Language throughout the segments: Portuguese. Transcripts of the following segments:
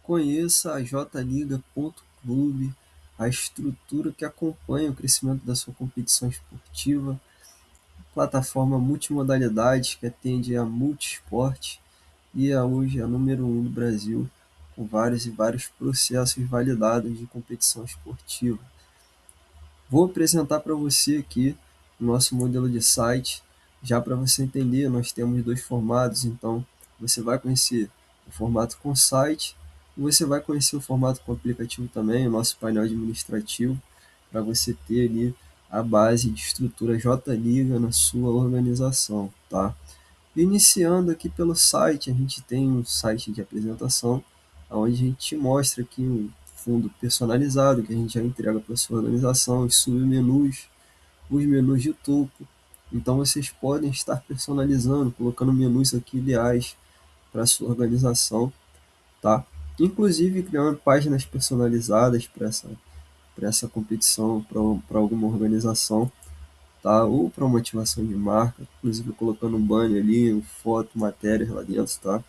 Conheça a jliga.clube, a estrutura que acompanha o crescimento da sua competição esportiva, plataforma multimodalidades que atende a multisport e é hoje a número um do Brasil, com vários e vários processos validados de competição esportiva. Vou apresentar para você aqui o nosso modelo de site. Já para você entender, nós temos dois formatos, então você vai conhecer o formato com site e você vai conhecer o formato com aplicativo também, o nosso painel administrativo, para você ter ali a base de estrutura J-Liga na sua organização, tá? Iniciando aqui pelo site, a gente tem um site de apresentação, onde a gente mostra aqui um fundo personalizado que a gente já entrega para a sua organização, os submenus, os menus de topo. Então vocês podem estar personalizando, colocando menus aqui ideais para a sua organização, tá? Inclusive criando páginas personalizadas para essa competição, para alguma organização, tá? Ou para motivação de marca, inclusive colocando um banner ali, foto, matérias lá dentro, tá?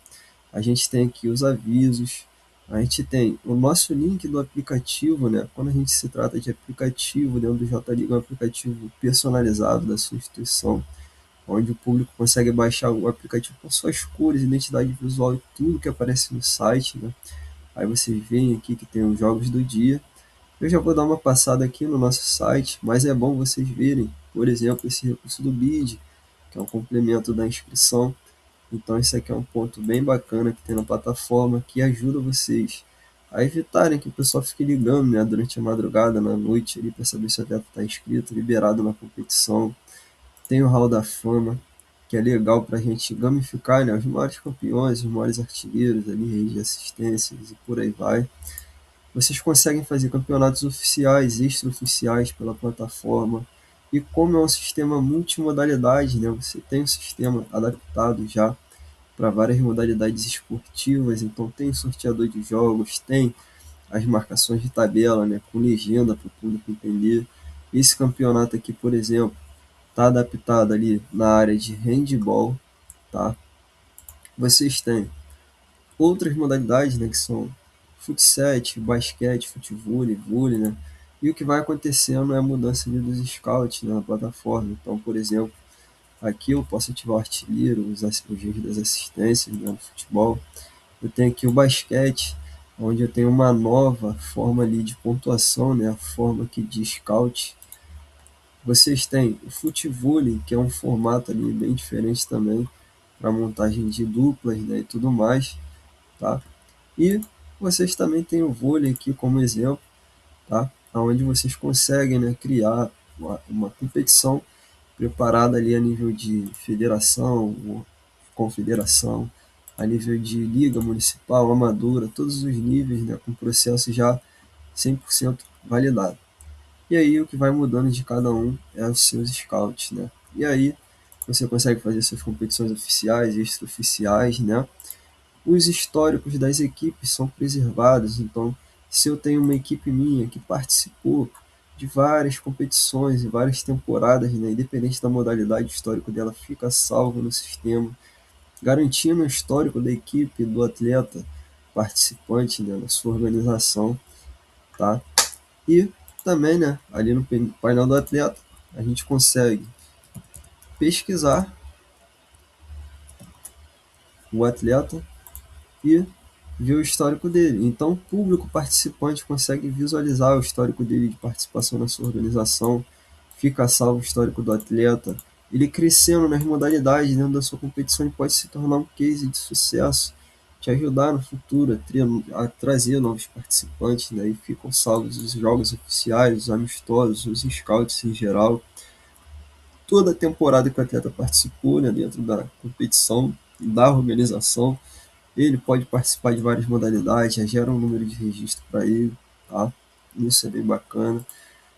A gente tem aqui os avisos, a gente tem o nosso link do aplicativo, né? Quando a gente se trata de aplicativo dentro do JLiga, é um aplicativo personalizado da sua instituição, onde o público consegue baixar o aplicativo com suas cores, identidade visual e tudo que aparece no site, né? Aí vocês veem aqui que tem os jogos do dia. Eu já vou dar uma passada aqui no nosso site, mas é bom vocês verem, por exemplo, esse recurso do BID, que é um complemento da inscrição. Então isso aqui é um ponto bem bacana que tem na plataforma, que ajuda vocês a evitarem que o pessoal fique ligando, né, durante a madrugada, na noite, ali, para saber se o atleta está inscrito, liberado na competição. Tem o Hall da Fama, que é legal para a gente gamificar, né, os maiores campeões, os maiores artilheiros, ali, reis de assistências e por aí vai. Vocês conseguem fazer campeonatos oficiais, extraoficiais pela plataforma. E como é um sistema multimodalidade, né, você tem um sistema adaptado já para várias modalidades esportivas, então tem sorteador de jogos, tem as marcações de tabela, né, com legenda para o público entender. Esse campeonato aqui, por exemplo, está adaptado ali na área de handball, tá? Vocês têm outras modalidades, né, que são futsal, basquete, futevôlei, vôlei, né? E o que vai acontecendo é a mudança ali dos scouts, né, na plataforma. Então, por exemplo, aqui eu posso ativar o artilheiro, os reis das assistências, né, no futebol. Eu tenho aqui o basquete, onde eu tenho uma nova forma ali de pontuação, né, a forma aqui de scout. Vocês têm o futevôlei, que é um formato ali bem diferente também, para montagem de duplas, né, e tudo mais, tá? E vocês também têm o vôlei aqui como exemplo, tá? Onde vocês conseguem, né, criar uma competição preparada ali a nível de federação, confederação, a nível de liga municipal, amadora, todos os níveis, né, com processo já 100% validado. E aí o que vai mudando de cada um é os seus scouts, né? E aí você consegue fazer suas competições oficiais, extraoficiais, né? Os históricos das equipes são preservados, então se eu tenho uma equipe minha que participou de várias competições e várias temporadas, né, independente da modalidade, o histórico dela fica salvo no sistema, garantindo o histórico da equipe, do atleta participante, né, na sua organização, tá? E também, né, ali no painel do atleta, a gente consegue pesquisar o atleta e ver o histórico dele. Então, o público participante consegue visualizar o histórico dele de participação na sua organização, fica salvo o histórico do atleta. Ele crescendo nas modalidades dentro da sua competição ele pode se tornar um case de sucesso, te ajudar no futuro a trazer novos participantes, né? E ficam salvos os jogos oficiais, os amistosos, os scouts em geral. Toda a temporada que o atleta participou, né, dentro da competição, da organização, ele pode participar de várias modalidades, já gera um número de registro para ele, tá? Isso é bem bacana.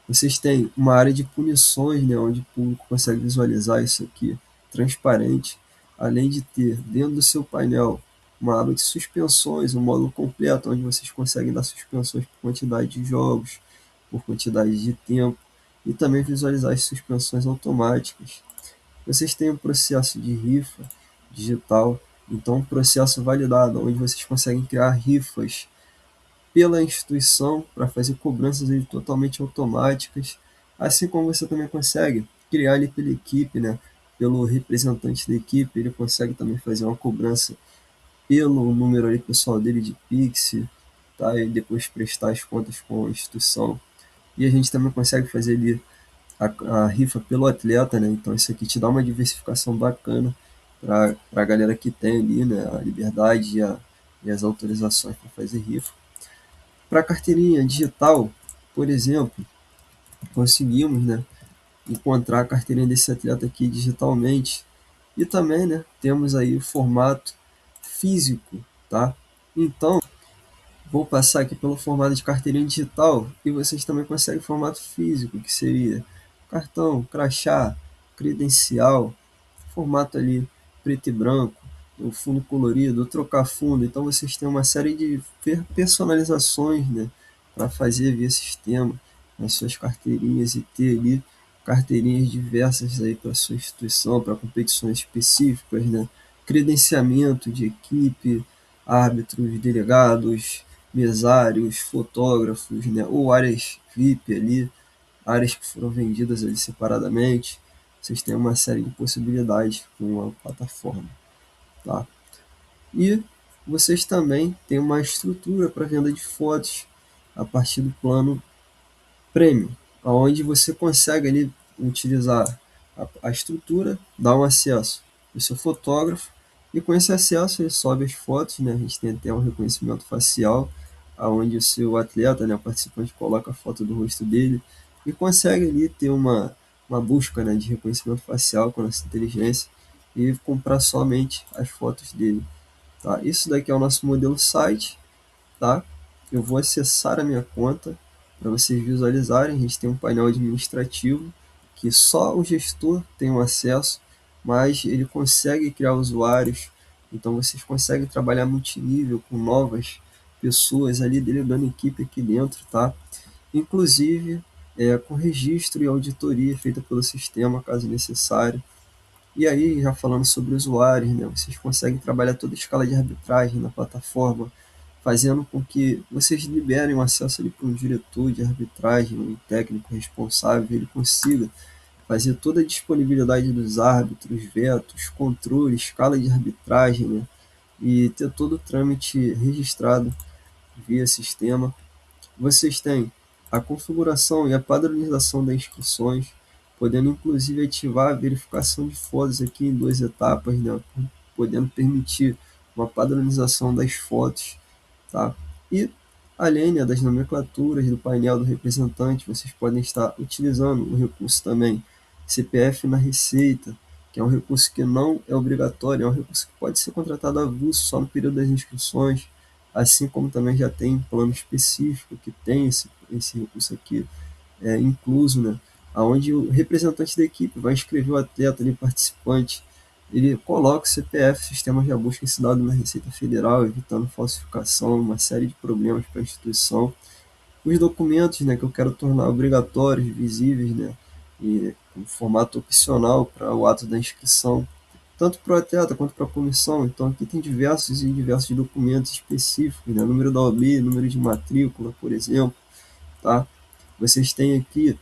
Vocês têm uma área de punições, né, onde o público consegue visualizar isso aqui, transparente, além de ter dentro do seu painel uma aba de suspensões, um módulo completo, onde vocês conseguem dar suspensões por quantidade de jogos, por quantidade de tempo, e também visualizar as suspensões automáticas. Vocês têm um processo de rifa digital, então um processo validado, onde vocês conseguem criar rifas pela instituição para fazer cobranças ali totalmente automáticas, assim como você também consegue criar ali pela equipe, né? Pelo representante da equipe, ele consegue também fazer uma cobrança pelo número ali pessoal dele de Pix, tá? E depois prestar as contas com a instituição. E a gente também consegue fazer ali a rifa pelo atleta, né? Então isso aqui te dá uma diversificação bacana para a galera que tem ali, né? A liberdade e as autorizações para fazer rifa. Para a carteirinha digital, por exemplo, conseguimos, né, encontrar a carteirinha desse atleta aqui digitalmente e também, né, temos aí o formato físico, tá? Então, vou passar aqui pelo formato de carteirinha digital e vocês também conseguem formato físico, que seria cartão, crachá, credencial, formato ali preto e branco, o fundo colorido, trocar fundo. Então vocês têm uma série de personalizações, né, para fazer via sistema nas suas carteirinhas e ter ali carteirinhas diversas aí para sua instituição, para competições específicas, né, credenciamento de equipe, árbitros, delegados, mesários, fotógrafos, né, ou áreas VIP ali, áreas que foram vendidas ali separadamente. Vocês têm uma série de possibilidades com a plataforma, tá? E vocês também têm uma estrutura para venda de fotos a partir do plano Premium, onde você consegue ali utilizar a estrutura, dar um acesso ao seu fotógrafo e com esse acesso ele sobe as fotos, né? A gente tem até um reconhecimento facial, aonde o seu atleta, né, o participante coloca a foto do rosto dele e consegue ali ter uma busca, né, de reconhecimento facial com essa inteligência e comprar somente as fotos dele, tá? Isso daqui é o nosso modelo site, tá? Eu vou acessar a minha conta para vocês visualizarem. A gente tem um painel administrativo que só o gestor tem o acesso, mas ele consegue criar usuários. Então vocês conseguem trabalhar multinível com novas pessoas ali delegando equipe aqui dentro, tá? Inclusive com registro e auditoria feita pelo sistema, caso necessário. E aí, já falando sobre usuários, né, vocês conseguem trabalhar toda a escala de arbitragem na plataforma, fazendo com que vocês liberem o acesso ali para um diretor de arbitragem, um técnico responsável, ele consiga fazer toda a disponibilidade dos árbitros, vetos, controle, escala de arbitragem, né, e ter todo o trâmite registrado via sistema. Vocês têm a configuração e a padronização das inscrições, podendo inclusive ativar a verificação de fotos aqui em duas etapas, né? Podendo permitir uma padronização das fotos, tá? E além, né, das nomenclaturas do painel do representante, vocês podem estar utilizando o recurso também CPF na Receita, que é um recurso que não é obrigatório, é um recurso que pode ser contratado avulso só no período das inscrições, assim como também já tem plano específico que tem esse recurso aqui incluso, né? Onde o representante da equipe vai inscrever o atleta ali, participante, ele coloca o CPF, o sistema já busca esse dado na Receita Federal, evitando falsificação, uma série de problemas para a instituição. Os documentos, né, que eu quero tornar obrigatórios, visíveis, né, e em formato opcional para o ato da inscrição, tanto para o atleta quanto para a comissão. Então aqui tem diversos documentos específicos, né, número da OB, número de matrícula, por exemplo, tá? Vocês têm aqui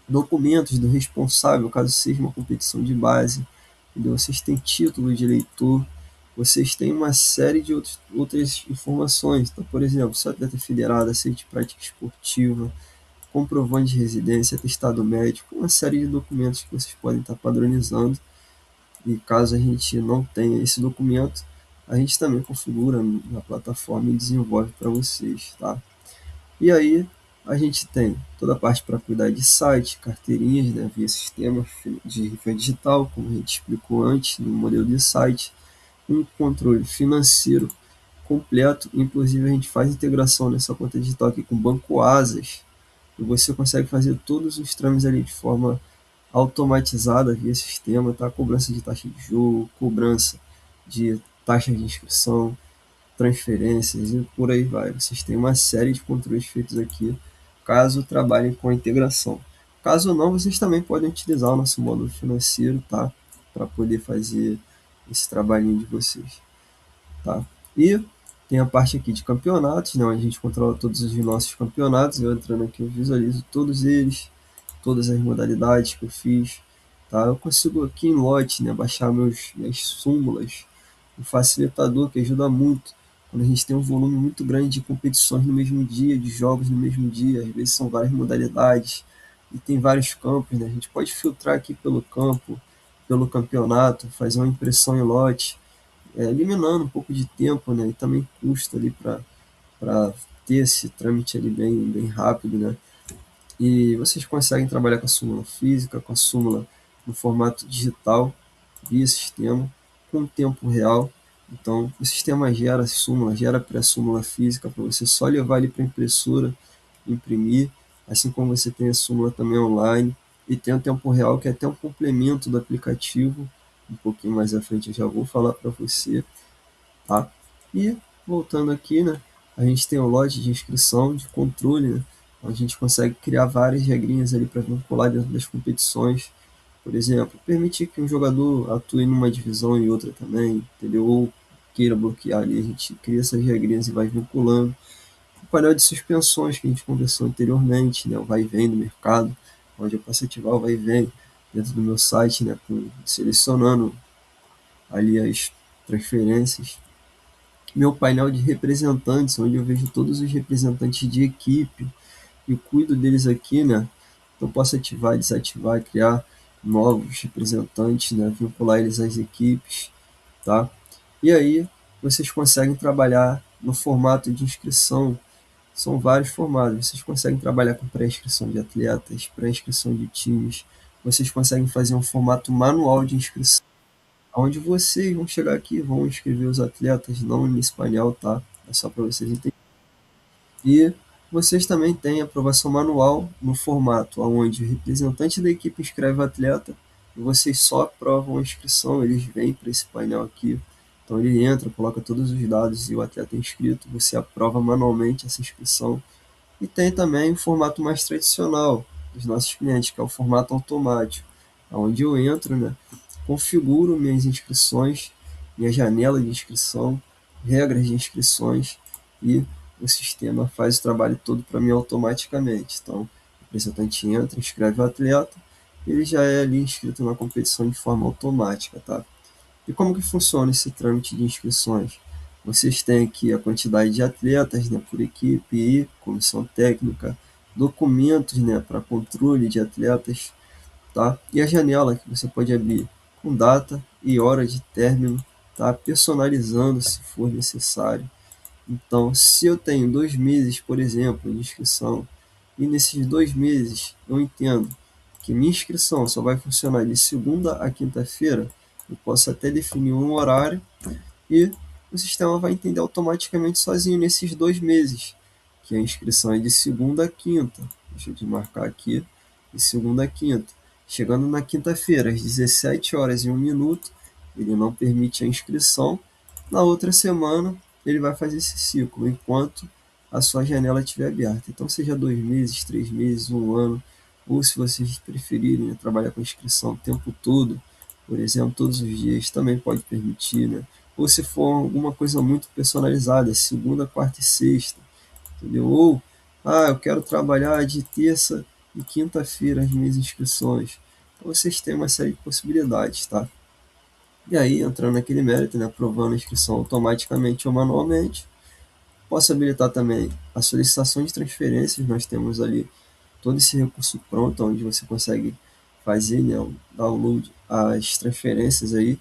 documentos do responsável, caso seja uma competição de base, entendeu? Vocês têm título de eleitor, vocês têm uma série de outras informações. Então, por exemplo, se o atleta é federado, aceite prática esportiva, comprovante de residência, atestado médico, uma série de documentos que vocês podem estar padronizando. E caso a gente não tenha esse documento, a gente também configura na plataforma e desenvolve para vocês, tá? E aí a gente tem toda a parte para cuidar de site, carteirinhas, né, via sistema de rifa digital, como a gente explicou antes, no modelo de site, um controle financeiro completo, inclusive a gente faz integração nessa conta digital aqui com o Banco Asas, e você consegue fazer todos os trâmites ali de forma automatizada via sistema, tá? Cobrança de taxa de jogo, cobrança de taxa de inscrição, transferências e por aí vai. Vocês têm uma série de controles feitos aqui, caso trabalhem com a integração. Caso não, vocês também podem utilizar o nosso módulo financeiro, tá? Para poder fazer esse trabalhinho de vocês, tá? E Tem a parte aqui de campeonatos, né, onde a gente controla todos os nossos campeonatos. Eu entrando aqui, eu visualizo todos eles, todas as modalidades que eu fiz. Tá? Eu consigo aqui em lote, né, baixar minhas súmulas, um facilitador que ajuda muito quando a gente tem um volume muito grande de competições no mesmo dia, de jogos no mesmo dia, às vezes são várias modalidades e tem vários campos, né? A gente pode filtrar aqui pelo campo, pelo campeonato, fazer uma impressão em lote, eliminando um pouco de tempo, né? E também custo ali para ter esse trâmite ali bem rápido, né? E vocês conseguem trabalhar com a súmula física, com a súmula no formato digital, via sistema, com tempo real. Então, o sistema gera súmula, gera pré-súmula física para você só levar ali para a impressora, imprimir, assim como você tem a súmula também online, e tem o tempo real, que é até um complemento do aplicativo, um pouquinho mais à frente eu já vou falar para você, tá? E voltando aqui, né, a gente tem o lote de inscrição, de controle, né, onde a gente consegue criar várias regrinhas ali para vincular dentro das competições. Por exemplo, permitir que um jogador atue numa divisão e outra também, entendeu? Ou queira bloquear ali, a gente cria essas regrinhas e vai vinculando. O painel de suspensões que a gente conversou anteriormente, né, o vai e vem do mercado, onde eu posso ativar o vai e vem dentro do meu site, né, selecionando ali as transferências. Meu painel de representantes, onde eu vejo todos os representantes de equipe e cuido deles aqui, né? Então posso ativar, desativar, criar novos representantes, né? Vincular eles às equipes, tá? E aí vocês conseguem trabalhar no formato de inscrição. São vários formatos. Vocês conseguem trabalhar com pré-inscrição de atletas, pré-inscrição de times. Vocês conseguem fazer um formato manual de inscrição onde vocês vão chegar aqui e vão inscrever os atletas, não nesse painel, tá? É só para vocês entenderem. E vocês também têm aprovação manual no formato onde o representante da equipe inscreve o atleta e vocês só aprovam a inscrição, eles vêm para esse painel aqui. Então ele entra, coloca todos os dados e o atleta é inscrito, você aprova manualmente essa inscrição. E tem também o formato mais tradicional dos nossos clientes, que é o formato automático, onde eu entro, né, configuro minhas inscrições, minha janela de inscrição, regras de inscrições e o sistema faz o trabalho todo para mim automaticamente. Então, o representante entra, inscreve o atleta, ele já é ali inscrito na competição de forma automática, tá? E como que funciona esse trâmite de inscrições? Vocês têm aqui a quantidade de atletas, né, por equipe e comissão técnica, documentos, né, para controle de atletas, tá? E a janela que você pode abrir com data e hora de término, tá? Personalizando se for necessário. Então, se eu tenho 2 meses, por exemplo, de inscrição, e nesses 2 meses eu entendo que minha inscrição só vai funcionar de segunda a quinta-feira, eu posso até definir um horário e o sistema vai entender automaticamente sozinho nesses 2 meses, que a inscrição é de segunda a quinta. Deixa eu desmarcar aqui, de segunda a quinta. Chegando na quinta-feira, às 17h01, ele não permite a inscrição. Na outra semana, ele vai fazer esse ciclo, enquanto a sua janela estiver aberta. Então, seja 2 meses, 3 meses, um ano, ou se vocês preferirem, né, trabalhar com inscrição o tempo todo, por exemplo, todos os dias, também pode permitir, né? Ou se for alguma coisa muito personalizada, segunda, quarta e sexta, entendeu? Ou, eu quero trabalhar de terça e quinta-feira as minhas inscrições. Então, vocês têm uma série de possibilidades, tá? E aí, entrando naquele mérito, né, aprovando a inscrição automaticamente ou manualmente, posso habilitar também a solicitação de transferências. Nós temos ali todo esse recurso pronto, onde você consegue fazer, né, o download, as transferências aí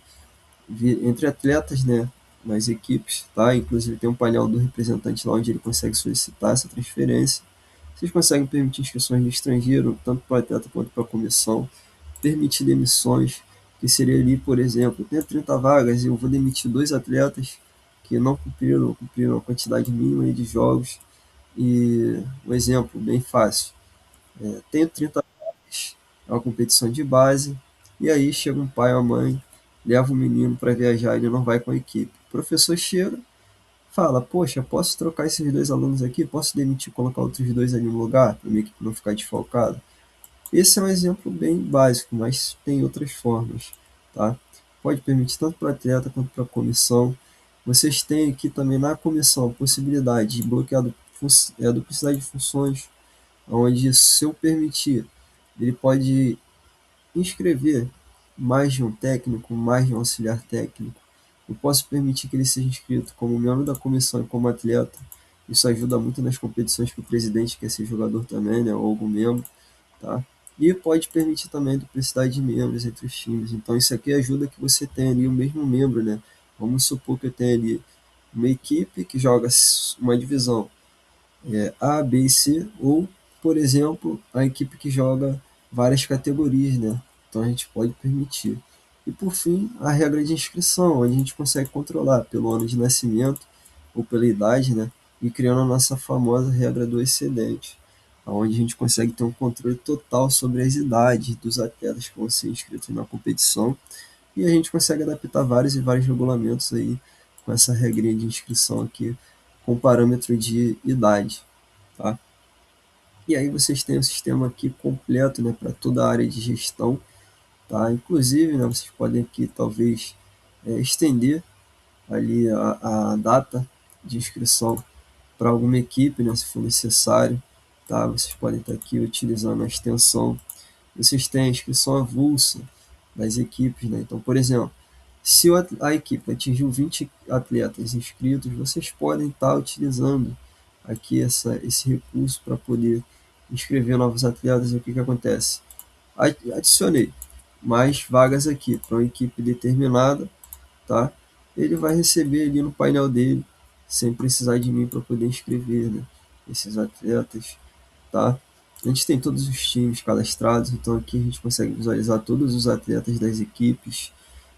entre atletas, né, nas equipes, tá? Inclusive tem um painel do representante lá onde ele consegue solicitar essa transferência. Vocês conseguem permitir inscrições de estrangeiro, tanto para o atleta quanto para a comissão, permitir demissões, que seria ali, por exemplo, tem 30 vagas e eu vou demitir 2 atletas que não cumpriram a quantidade mínima de jogos. E um exemplo bem fácil, tenho 30 vagas, é uma competição de base, e aí chega um pai ou mãe, leva o menino para viajar, ele não vai com a equipe. O professor chega, fala, poxa, posso trocar esses 2 alunos aqui? Posso demitir, colocar outros 2 ali no lugar, para minha equipe não ficar desfalcada? Esse é um exemplo bem básico, mas tem outras formas, tá? Pode permitir tanto para atleta quanto para comissão. Vocês têm aqui também na comissão a possibilidade de bloquear a duplicidade de funções, onde, se eu permitir, ele pode inscrever mais de um técnico, mais de um auxiliar técnico. Eu posso permitir que ele seja inscrito como membro da comissão e como atleta. Isso ajuda muito nas competições que o presidente quer ser jogador também, né, ou algum membro, tá? E pode permitir também a duplicidade de membros entre os times. Então isso aqui ajuda que você tenha ali o mesmo membro, né? Vamos supor que eu tenha ali uma equipe que joga uma divisão A, B e C, ou, por exemplo, a equipe que joga várias categorias, né? Então a gente pode permitir. E por fim, a regra de inscrição, onde a gente consegue controlar pelo ano de nascimento ou pela idade, né? E criando a nossa famosa regra do excedente, onde a gente consegue ter um controle total sobre as idades dos atletas que vão ser inscritos na competição, e a gente consegue adaptar vários e vários regulamentos aí com essa regrinha de inscrição aqui com parâmetro de idade, tá? E aí vocês têm o sistema aqui completo, né, para toda a área de gestão, tá? Inclusive, né, vocês podem aqui talvez estender ali a data de inscrição para alguma equipe, né, se for necessário, tá? Vocês podem estar aqui utilizando a extensão. Vocês têm a inscrição avulsa das equipes, né? Então, por exemplo, se a equipe atingiu 20 atletas inscritos, vocês podem estar utilizando aqui esse recurso para poder inscrever novos atletas. E o que, que acontece? Adicionei mais vagas aqui para uma equipe determinada, tá? Ele vai receber ali no painel dele, sem precisar de mim para poder inscrever, né, esses atletas, tá? A gente tem todos os times cadastrados, então aqui a gente consegue visualizar todos os atletas das equipes.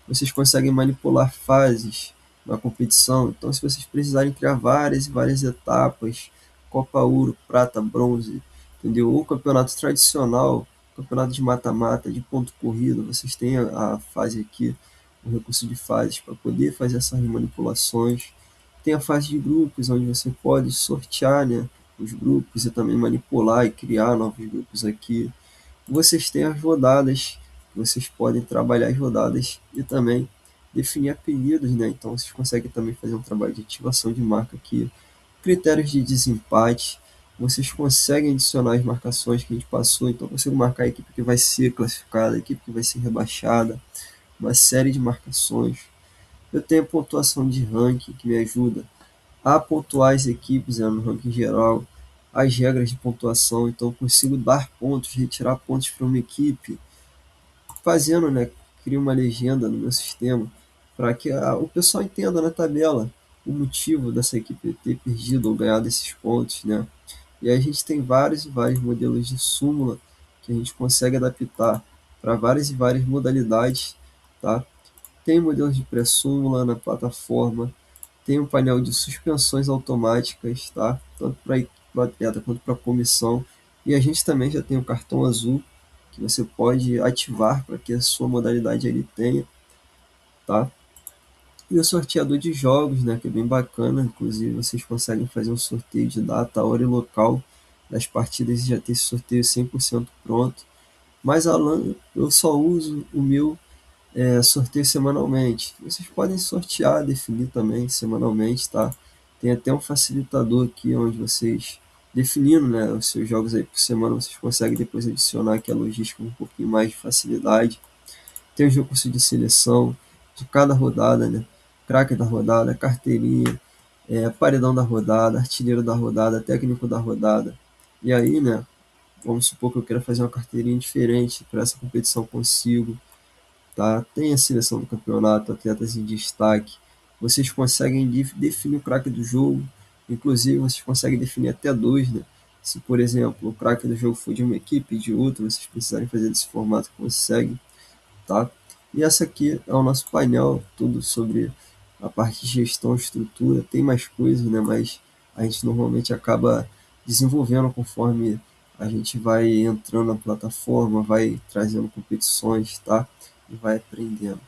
Vocês conseguem manipular fases na competição, então se vocês precisarem criar várias e várias etapas, Copa Ouro, Prata, Bronze, entendeu? Ou campeonato tradicional, campeonato de mata-mata, de ponto corrido, vocês têm a fase aqui, o recurso de fases para poder fazer essas manipulações. Tem a fase de grupos, onde você pode sortear, né, os grupos e também manipular e criar novos grupos aqui. Vocês têm as rodadas, vocês podem trabalhar as rodadas e também definir apelidos, né? Então vocês conseguem também fazer um trabalho de ativação de marca aqui. Critérios de desempate, vocês conseguem adicionar as marcações que a gente passou, então eu consigo marcar a equipe que vai ser classificada, a equipe que vai ser rebaixada, uma série de marcações. Eu tenho a pontuação de ranking que me ajuda a pontuar as equipes, né, no ranking geral, as regras de pontuação, então eu consigo dar pontos, retirar pontos para uma equipe, fazendo, né, crio uma legenda no meu sistema para que o pessoal entenda na tabela o motivo dessa equipe ter perdido ou ganhado esses pontos, né? E aí a gente tem vários e vários modelos de súmula que a gente consegue adaptar para várias e várias modalidades, tá? Tem modelos de pré-súmula na plataforma, tem um painel de suspensões automáticas, tá? Tanto para o atleta quanto para a comissão. E a gente também já tem o cartão azul, que você pode ativar para que a sua modalidade ele tenha, tá? E o sorteador de jogos, né, que é bem bacana, inclusive vocês conseguem fazer um sorteio de data, hora e local das partidas e já ter esse sorteio 100% pronto. Mas Alan, eu só uso o meu sorteio semanalmente. Vocês podem sortear, definir também semanalmente, tá? Tem até um facilitador aqui onde vocês, definindo, né, os seus jogos aí por semana, vocês conseguem depois adicionar aqui a logística com um pouquinho mais de facilidade. Tem os recursos de seleção de cada rodada, né? Craque da rodada, carteirinha, paredão da rodada, artilheiro da rodada, técnico da rodada. E aí, né, vamos supor que eu queira fazer uma carteirinha diferente para essa competição consigo, tá? Tem a seleção do campeonato, atletas em destaque. Vocês conseguem definir o craque do jogo, inclusive vocês conseguem definir até dois, né? Se, por exemplo, o craque do jogo for de uma equipe e de outra, vocês precisarem fazer desse formato, conseguem, tá? E essa aqui é o nosso painel, tudo sobre a parte de gestão, estrutura. Tem mais coisas, né? Mas a gente normalmente acaba desenvolvendo conforme a gente vai entrando na plataforma, vai trazendo competições, tá? E vai aprendendo.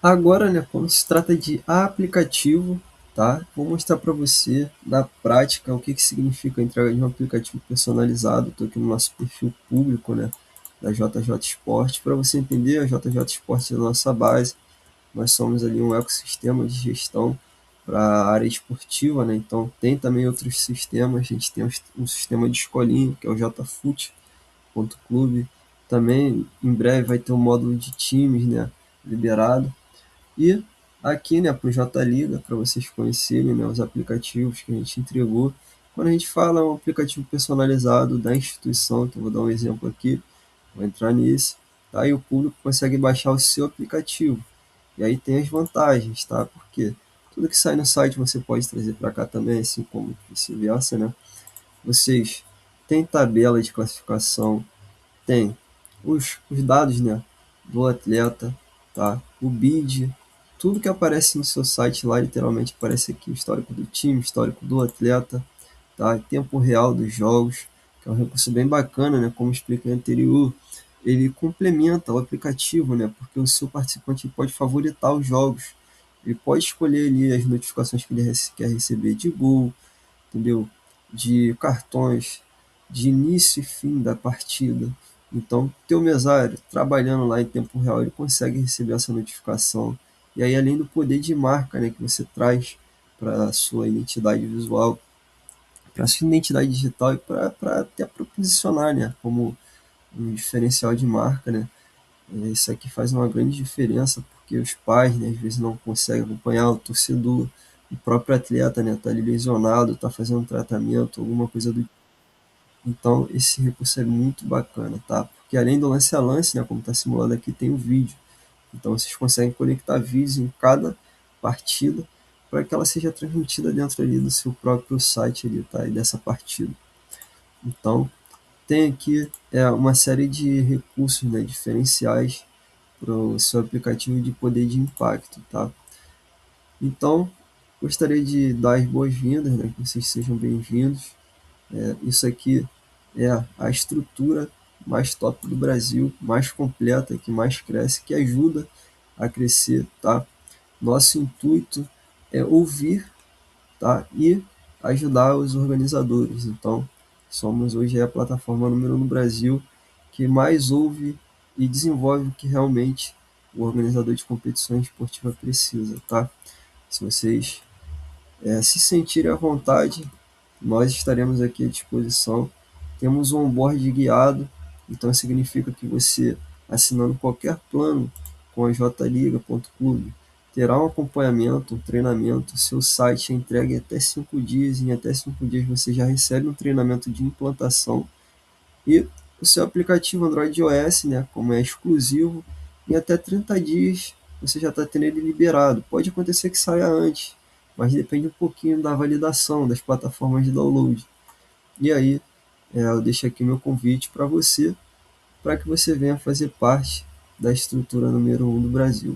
Agora, né, quando se trata de aplicativo, tá? Vou mostrar para você na prática o que, que significa a entrega de um aplicativo personalizado. Estou aqui no nosso perfil público, né, da JJ Sport. Para você entender, a JJ Sport é a nossa base. nós somos ali um ecossistema de gestão para a área esportiva, né? Então tem também outros sistemas, a gente tem um sistema de escolinha, que é o jfut.clube, também em breve vai ter um módulo de times, né, liberado. E aqui, né, para o J-Liga, para vocês conhecerem, né, os aplicativos que a gente entregou. Quando a gente fala um aplicativo personalizado da instituição, então vou dar um exemplo aqui, vou entrar nesse, tá? E o público consegue baixar o seu aplicativo. E aí tem as vantagens, tá? Porque tudo que sai no site você pode trazer para cá também, assim como vice-versa, né? Vocês têm tabela de classificação, tem os dados, né, do atleta, tá? O bid, tudo que aparece no seu site lá, literalmente aparece aqui, o histórico do time, histórico do atleta, tá? Tempo real dos jogos, que é um recurso bem bacana, né? Como expliquei anterior, ele complementa o aplicativo, né? Porque o seu participante pode favoritar os jogos, ele pode escolher ali as notificações que ele quer receber de gol, entendeu? De cartões, de início e fim da partida. Então, teu mesário trabalhando lá em tempo real, ele consegue receber essa notificação. E aí, além do poder de marca, né, que você traz para a sua identidade visual, para a sua identidade digital e para até para posicionar, né, como um diferencial de marca, né? Isso aqui faz uma grande diferença, porque os pais, né, às vezes não conseguem acompanhar o torcedor, o próprio atleta, né, tá ali lesionado, tá fazendo um tratamento, alguma coisa do. Então, esse recurso é muito bacana, tá? Porque além do lance a lance, né, como está simulado aqui, tem o vídeo. Então, vocês conseguem conectar vídeos em cada partida para que ela seja transmitida dentro ali do seu próprio site ali, tá? E dessa partida. Então, tem aqui uma série de recursos, né, diferenciais para o seu aplicativo de poder de impacto, tá? Então, gostaria de dar as boas-vindas, né, que vocês sejam bem-vindos. Isso aqui é a estrutura mais top do Brasil, mais completa, que mais cresce, que ajuda a crescer, tá? Nosso intuito é ouvir, tá? E ajudar os organizadores. Então, somos hoje a plataforma número 1 no Brasil que mais ouve e desenvolve o que realmente o organizador de competições esportivas precisa, tá? Se vocês se sentirem à vontade, nós estaremos aqui à disposição. Temos um onboard guiado, então significa que você, assinando qualquer plano com a jliga.clube, terá um acompanhamento, um treinamento. Seu site é entregue em até 5 dias, em até 5 dias você já recebe um treinamento de implantação. E o seu aplicativo Android iOS, né, como é exclusivo, em até 30 dias você já está tendo ele liberado. Pode acontecer que saia antes, mas depende um pouquinho da validação das plataformas de download. E aí, eu deixo aqui meu convite para você que você venha fazer parte da estrutura número 1 do Brasil.